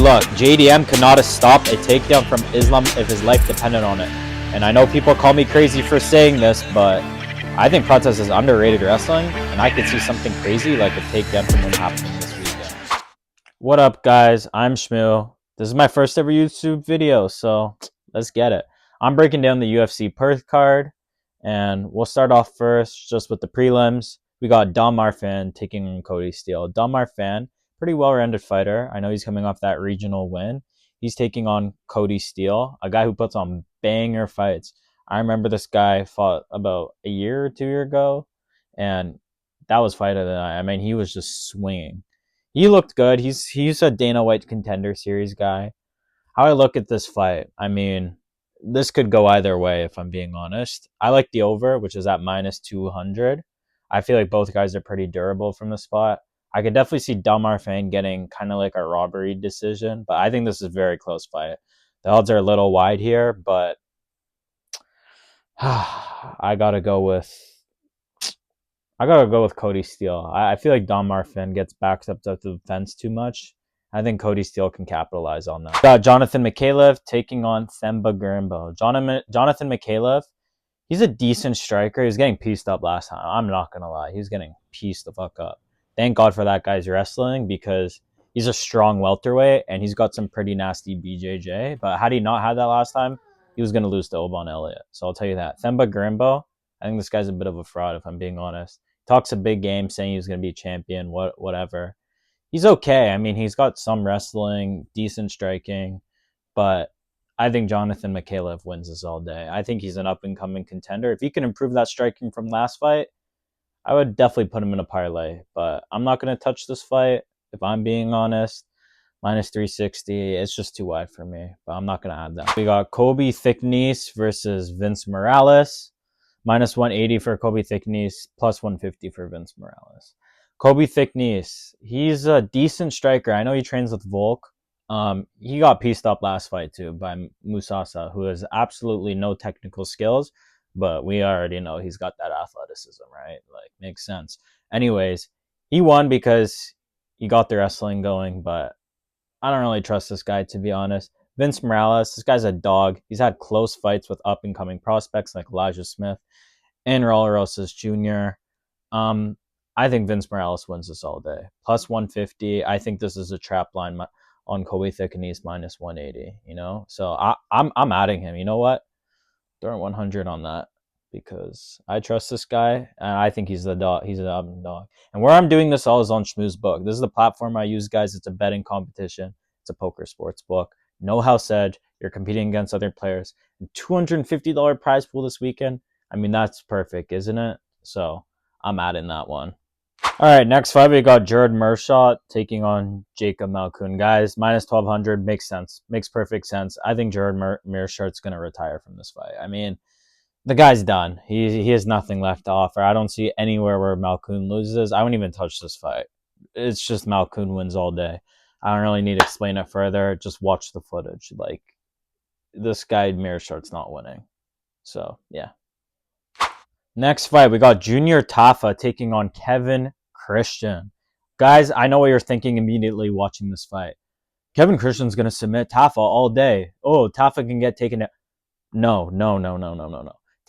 look, JDM could not have stopped a takedown from Islam if his life depended on it. And I know people call me crazy for saying this, but I think Prates is underrated wrestling, and I could see something crazy like a takedown from him happening this weekend. What up, guys? I'm Shmoo. This is my first ever YouTube video, so let's get it. I'm breaking down the UFC Perth card, and we'll start off first just with the prelims. We got Dom Marfan taking on Kody Steele. Dom Marfan, pretty well-rounded fighter. I know he's coming off that regional win. He's taking on Kody Steele, a guy who puts on banger fights. I remember this guy fought about a year or 2 years ago, and that was fight of the night. I mean, he was just swinging. He looked good. He's a Dana White Contender Series guy. How I look at this fight, I mean, this could go either way if I'm being honest. I like the over, which is at minus 200. I feel like both guys are pretty durable from the spot. I could definitely see Dom Marfan getting kind of like a robbery decision, but I think this is a very close fight. The odds are a little wide here, but I gotta go with Kody Steele. I feel like Dom Marfan gets backed up to the fence too much. I think Kody Steele can capitalize on that. Got Jonathan Micallef taking on Themba Gorimbo. Jonathan Micallef, he's a decent striker. He was getting pieced up last time. I'm not gonna lie, he was getting pieced the fuck up. Thank God for that guy's wrestling, because he's a strong welterweight and he's got some pretty nasty BJJ. But had he not had that last time, he was going to lose to Oban Elliott. So I'll tell you that. Themba Gorimbo, I think this guy's a bit of a fraud, if I'm being honest. Talks a big game, saying he's going to be champion, whatever. He's okay. I mean, he's got some wrestling, decent striking, but I think Jonathan Micallef wins this all day. I think he's an up-and-coming contender. If he can improve that striking from last fight, I would definitely put him in a parlay. But I'm not going to touch this fight, if I'm being honest. Minus 360, it's just too wide for me, but I'm not going to add that. We got Colby Thicknesse versus Vince Morales. Minus 180 for Colby Thicknesse, plus 150 for Vince Morales. Colby Thicknesse, he's a decent striker. I know he trains with Volk. He got pieced up last fight too by Musasa, who has absolutely no technical skills, but we already know he's got that athleticism, right? Like, makes sense. Anyways, he won because he got the wrestling going, but I don't really trust this guy, to be honest. Vince Morales, this guy's a dog. He's had close fights with up-and-coming prospects like Elijah Smith and Raul Rosas Jr. I think Vince Morales wins this all day. Plus 150. I think this is a trap line on Colby Thicknesse minus 180. You know, so I'm adding him. You know what? Throw 100 on that, because I trust this guy, and I think he's the dog. He's a dog. And where I'm doing this all is on Shmoo's book. This is the platform I use, guys. It's a betting competition. It's a poker sports book. No house edge. You're competing against other players. And $250 prize pool this weekend. I mean, that's perfect, isn't it? So I'm adding that one. All right, next fight, we got Gerald Meerschaert taking on Jacob Malkoun. Guys, minus 1,200 makes sense. Makes perfect sense. I think Gerald Meerschaert's going to retire from this fight. I mean, the guy's done. He has nothing left to offer. I don't see anywhere where Malkoun loses. I wouldn't even touch this fight. It's just Malkoun wins all day. I don't really need to explain it further. Just watch the footage. Like, this guy, Meerschaert's not winning. So, yeah. Next fight, we got Junior Tafa taking on Kevin Christian. Guys, I know what you're thinking immediately watching this fight. Kevin Christian's going to submit Tafa all day. Oh, Tafa can get taken out. No.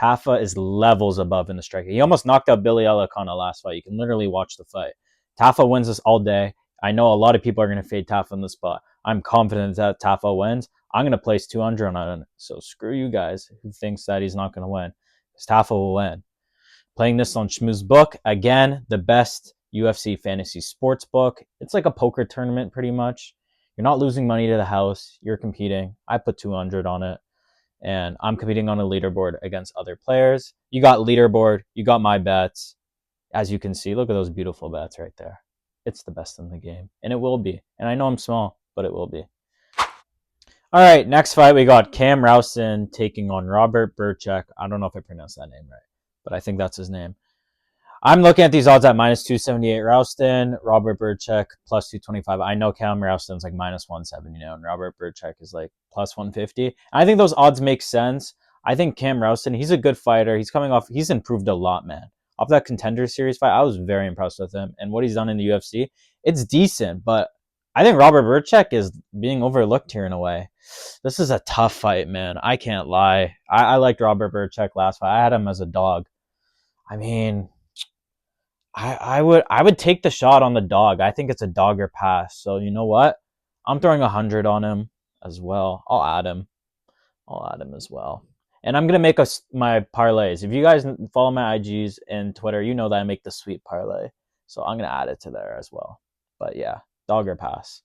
Tafa is levels above in the striking. He almost knocked out Billy Ellicott last fight. You can literally watch the fight. Tafa wins this all day. I know a lot of people are going to fade Tafa in the spot. I'm confident that Tafa wins. I'm going to place 200 on it. So screw you guys who thinks that he's not going to win, because Tafa will win. Playing this on Shmoo's book. Again, the best UFC fantasy sports book. It's like a poker tournament pretty much. You're not losing money to the house. You're competing. I put 200 on it. And I'm competing on a leaderboard against other players. You got leaderboard. You got my bets. As you can see, look at those beautiful bets right there. It's the best in the game. And it will be. And I know I'm small, but it will be. All right, next fight, we got Cam Rowston taking on Robert Bryczek. I don't know if I pronounced that name right, but I think that's his name. I'm looking at these odds at minus 278 Rowston, Robert Bryczek plus 225. I know Cam Rowston's like minus 170 now, and Robert Bryczek is like plus 150. I think those odds make sense. I think Cam Rowston, he's a good fighter. He's improved a lot, man. Off that Contender Series fight, I was very impressed with him. And what he's done in the UFC, it's decent, but I think Robert Bryczek is being overlooked here in a way. This is a tough fight, man. I can't lie. I liked Robert Bryczek last fight. I had him as a dog. I mean, I would take the shot on the dog. I think it's a dogger pass. So you know what? I'm throwing 100 on him as well. I'll add him. As well. And I'm gonna make my parlays. If you guys follow my IGs and Twitter, you know that I make the Sweep Parlay. So I'm gonna add it to there as well. But yeah, dogger pass.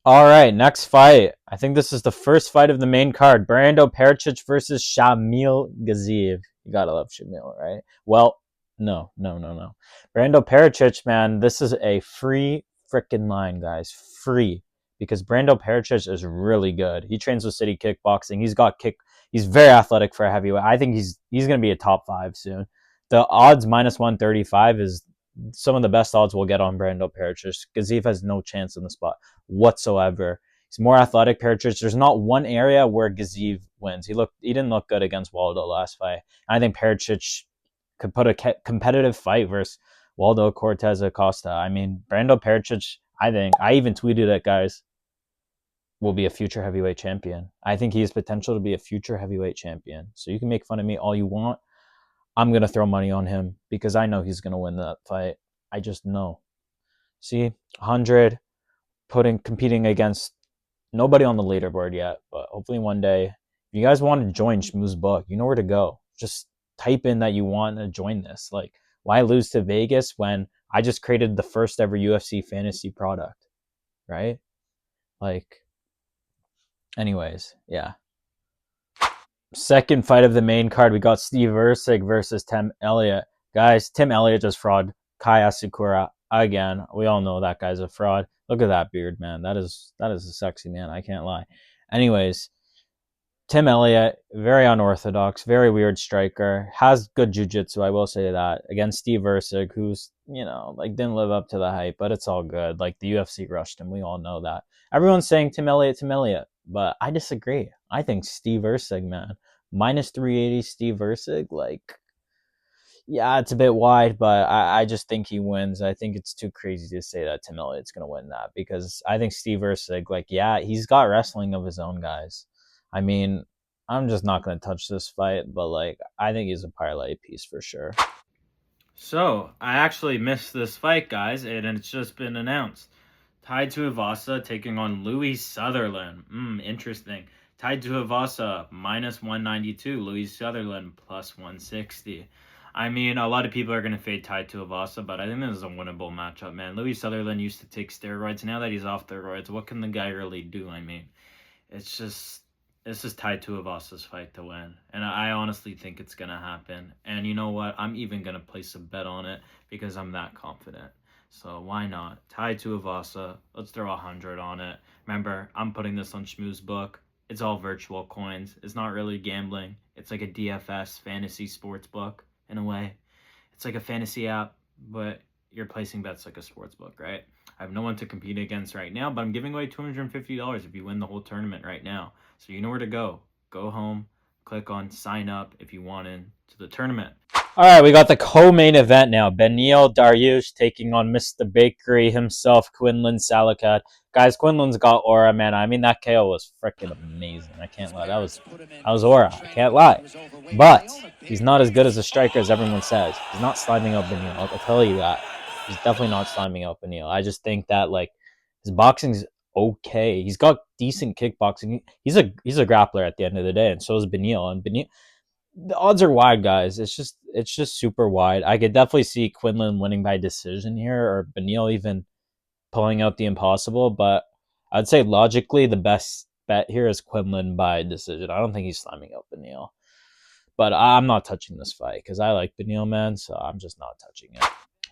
All right, next fight. I think this is the first fight of the main card. Brando Pericic versus Shamil Gaziev. You gotta love Shamil, right? Well, no. Brando Pericic, man, this is a free freaking line, guys. Free. Because Brando Pericic is really good. He trains with City Kickboxing. He's very athletic for a heavyweight. I think he's gonna be a top 5 soon. The odds -135 is some of the best odds we'll get on Brando Pericic. Gaziev has no chance in the spot whatsoever. He's more athletic, Pericic. There's not one area where Gaziev wins. He didn't look good against Waldo last fight. I think Pericic could put a competitive fight versus Waldo Cortez Acosta. I mean, Brando Pericic, I even tweeted it, guys, will be a future heavyweight champion. I think he has potential to be a future heavyweight champion. So you can make fun of me all you want. I'm going to throw money on him because I know he's going to win that fight. I just know. See, 100, competing against nobody on the leaderboard yet, but hopefully one day. If you guys want to join Shmoo's book, you know where to go. Just type in that you want to join this. Like, why lose to Vegas when I just created the first ever UFC fantasy product, right? Like, anyways, yeah. Second fight of the main card, we got Steve Erceg versus Tim Elliott. Guys, Tim Elliott just fraud Kaya Sakura again. We all know that guy's a fraud. Look at that beard, man. That is a sexy man. I can't lie. Anyways, Tim Elliott, very unorthodox, very weird striker. Has good jiu-jitsu, I will say that. Against Steve Erceg, who's, didn't live up to the hype, but it's all good. Like, the UFC rushed him. We all know that. Everyone's saying Tim Elliott, but I disagree. I think Steve Erceg, man. -380 Steve Erceg, yeah, it's a bit wide, but I just think he wins. I think it's too crazy to say that Tim Elliott's going to win that because I think Steve Erceg, yeah, he's got wrestling of his own, guys. I mean, I'm just not going to touch this fight, but, I think he's a parlay piece for sure. So, I actually missed this fight, guys, and it's just been announced. Tuivasa taking on Louie Sutherland. Interesting. Tuivasa -192. Louie Sutherland +160. I mean, a lot of people are going to fade Tuivasa, but I think this is a winnable matchup, man. Louie Sutherland used to take steroids. Now that he's off steroids, what can the guy really do? I mean, this is Tuivasa's fight to win. And I honestly think it's going to happen. And you know what? I'm even going to place a bet on it because I'm that confident. So why not? Tuivasa. Let's throw 100 on it. Remember, I'm putting this on Shmoo's book. It's all virtual coins. It's not really gambling. It's like a DFS fantasy sports book in a way. It's like a fantasy app, but you're placing bets like a sports book, right? I have no one to compete against right now, but I'm giving away $250 if you win the whole tournament right now. So you know where to go. Go home, click on sign up if you want in to the tournament. All right, we got the co-main event now. Beneil Dariush taking on Mr. Bakery himself, Quinlan Salakat. Guys, Quinlan's got aura, man. I mean, that KO was freaking amazing. I can't lie. That was aura. I can't lie. But he's not as good as a striker as everyone says. He's not slamming out Beneil. I'll tell you that. He's definitely not slamming out Beneil. I just think that, his boxing's okay. He's got decent kickboxing. He's a grappler at the end of the day, and so is Beneil. And Beneil, the odds are wide, guys. It's just super wide. I could definitely see Quinlan winning by decision here, or Beneil even pulling out the impossible. But I'd say logically the best bet here is Quinlan by decision. I don't think he's slamming out Beneil. But I'm not touching this fight because I like Beneil, man. So I'm just not touching it.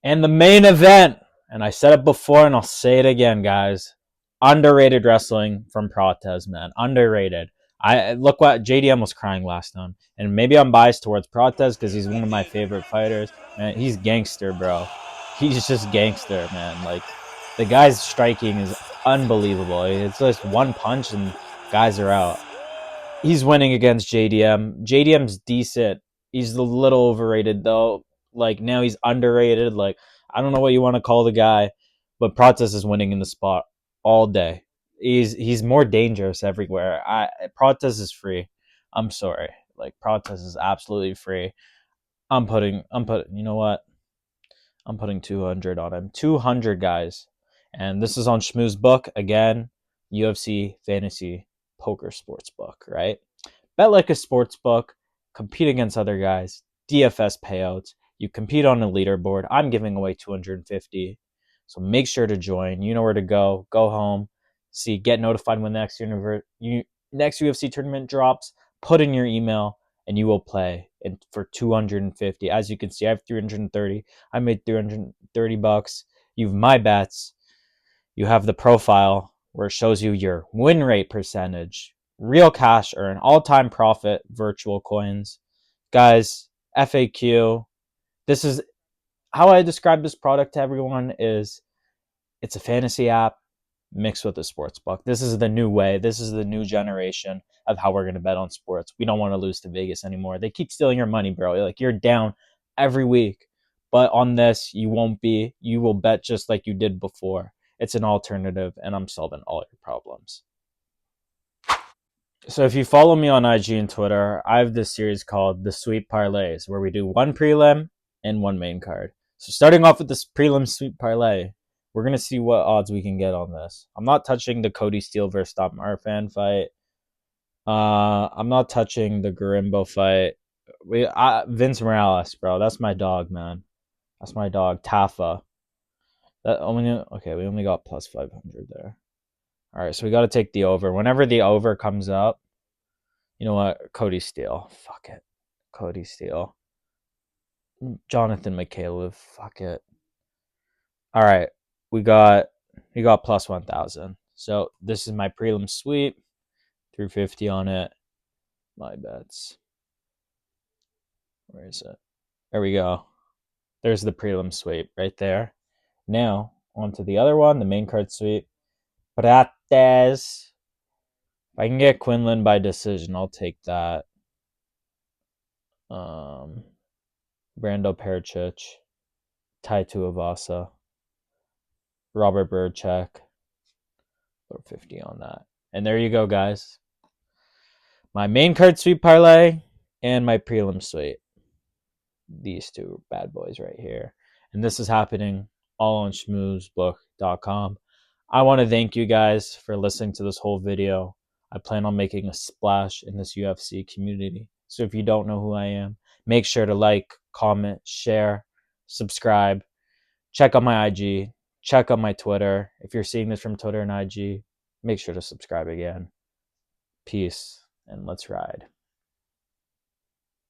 And the main event, and I said it before and I'll say it again, guys. Underrated wrestling from Prates, man. Underrated. Look what JDM was crying last time. And maybe I'm biased towards Prates because he's one of my favorite fighters. Man, he's gangster, bro. He's just gangster, man. The guy's striking is unbelievable. It's just one punch and guys are out. He's winning against JDM. JDM's decent. He's a little overrated, though. Now he's underrated. I don't know what you want to call the guy. But Prates is winning in the spot. all day. He's more dangerous everywhere. Prates is free. I'm sorry. Like Prates is absolutely free. I'm putting you know what? I'm putting 200 on him. 200 guys. And this is on Shmoo's book again, UFC Fantasy Poker Sports Book, right? Bet like a sports book, compete against other guys, DFS payouts. You compete on a leaderboard. I'm giving away 250. So make sure to join. You know where to go. Go home. See, get notified when the next UFC tournament drops. Put in your email and you will play for 250. As you can see, I have 330. I made 330 bucks. You have my bets. You have the profile where it shows you your win rate percentage, real cash earn, all-time profit, virtual coins. Guys, FAQ. This is how I describe this product to everyone is it's a fantasy app mixed with a sports book. This is the new way. This is the new generation of how we're going to bet on sports. We don't want to lose to Vegas anymore. They keep stealing your money, bro. Like you're down every week. But on this, you won't be. You will bet just like you did before. It's an alternative, and I'm solving all your problems. So if you follow me on IG and Twitter, I have this series called the Sweep Parlays, where we do one prelim and one main card. So starting off with this prelim Sweep Parlay, we're going to see what odds we can get on this. I'm not touching the Kody Steele versus Stop Marfan fight. I'm not touching the Gorimbo fight. Vince Morales, bro. That's my dog, man. That's my dog, Tafa. We only got plus 500 there. All right, so we got to take the over. Whenever the over comes up, you know what? Kody Steele. Fuck it. Kody Steele. Jonathan Micallef. Fuck it. All right, we got plus 1,000. So this is my prelim sweep. 350 on it. My bets. Where is it? There we go. There's the prelim sweep right there. Now, on to the other one, the main card sweep. Prates. If I can get Quinlan by decision, I'll take that. Brando Pericic. Tuivasa. Robert Bryczek. 50 on that. And there you go, guys. My main card sweep parlay and my prelim sweep. These two bad boys right here. And this is happening all on schmoozbook.com. I want to thank you guys for listening to this whole video. I plan on making a splash in this UFC community. So if you don't know who I am, make sure to like, comment, share, subscribe. Check out my IG. Check out my Twitter. If you're seeing this from Twitter and IG, make sure to subscribe again. Peace, and let's ride.